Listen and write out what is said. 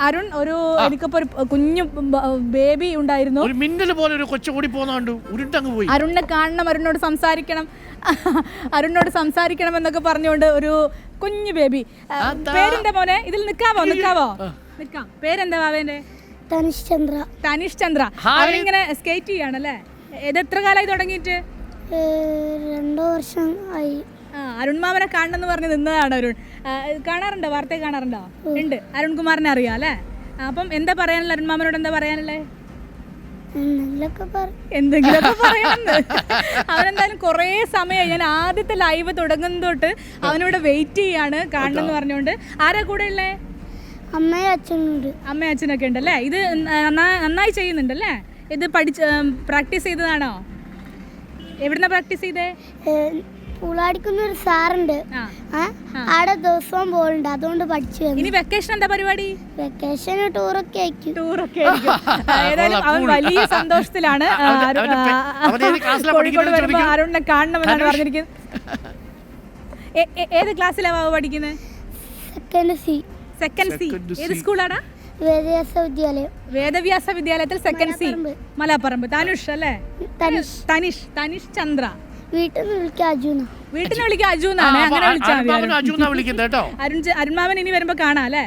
അരുൺ ഒരു എനിക്കിപ്പോ ഒരു കുഞ്ഞു ബേബി ഉണ്ടായിരുന്നു. ഒരു മിന്നൽ പോലെ ഒരു കൊച്ചു കൂടി പോകുന്നുണ്ട്, ഉരുണ്ടങ്ങ് പോയി. അരുണിനെ കാണണം, അരുണിനോട് സംസാരിക്കണം, അരുണിനോട് സംസാരിക്കണം എന്നൊക്കെ പറഞ്ഞുകൊണ്ട് ഒരു കുഞ്ഞു ബേബി. പേരെന്താ മോനെ? ഇതിൽ നിക്കാവോ? നിക്കാം. പേരെന്താ ബാവേന്റെ? തനിഷ് ചന്ദ്ര. തനിഷ് ചന്ദ്ര. അവരിങ്ങനെ സ്കേറ്റ് ചെയ്യാണല്ലേ? എത്ര കാലമായി തുടങ്ങിയിട്ട്? 2 വർഷം ആയി. അരുൺമാമനെ കാണണമെന്ന് പറഞ്ഞ് നിന്നതാണ് അരുൺ. കാണാറുണ്ടോ? വാർത്ത കാണാറുണ്ടോ? ഉണ്ട്. അരുൺകുമാറിനെ അറിയാം അല്ലേ? അപ്പം എന്താ പറയാനുള്ള അരുൺമാമനോട്? എന്താ പറയാനുള്ളത്? എന്തെങ്കിലുമൊക്കെ പറയാമെന്ന്. അവനെന്തായാലും കുറേ സമയമായി, ഞാൻ ആദ്യത്തെ ലൈവ് തുടങ്ങുന്ന തൊട്ട് അവനിവിടെ വെയിറ്റ് ചെയ്യാണ് കാണണം എന്ന് പറഞ്ഞുകൊണ്ട്. ആരാ കൂടെ ഉള്ളേ? അമ്മയും അച്ഛനുണ്ട്. അമ്മയും അച്ഛനൊക്കെ ഉണ്ടല്ലേ? ഇത് നന്നായി ചെയ്യുന്നുണ്ടല്ലേ? ഇത് പ്രാക്ടീസ് ചെയ്തതാണോ? എവിടുന്ന പ്രാക്ടീസ് ചെയ്തേ? പൂളാടിക്കുന്ന ഒരു സാറുണ്ട്, അവിടെ ദിവസവും പോകുന്നുണ്ട്, അതുകൊണ്ട് പഠിച്ചു. ഇനി വെക്കേഷൻ എന്താ പരിപാടി? വെക്കേഷൻ ടൂറൊക്കെ ആയിരിക്കും. ഏതായാലും അവൻ വലിയ സന്തോഷത്തിലാണ്. കോഴിക്കോട് വരുമ്പോ അരുണിനെ കാണണമെന്നാണ് പറഞ്ഞിരിക്കുന്നത്. ഏത് ക്ലാസ്സിലാ പഠിക്കുന്നത്? Second C. ഏത് സ്കൂളാണ്? വേദവ്യാസ വിദ്യാലയത്തിൽ സെക്കൻഡ് സി, മലാപ്പറമ്പ്. തനുഷ് അല്ലേ? തനിഷ് ചന്ദ്ര. വീട്ടിൽ നിന്ന് വിളിക്കുക അജു എന്നാണ്. അങ്ങനെ വിളിച്ചാൽ മതി. അരുൺമാമൻ ഇനി വരുമ്പോ കാണാം അല്ലേ?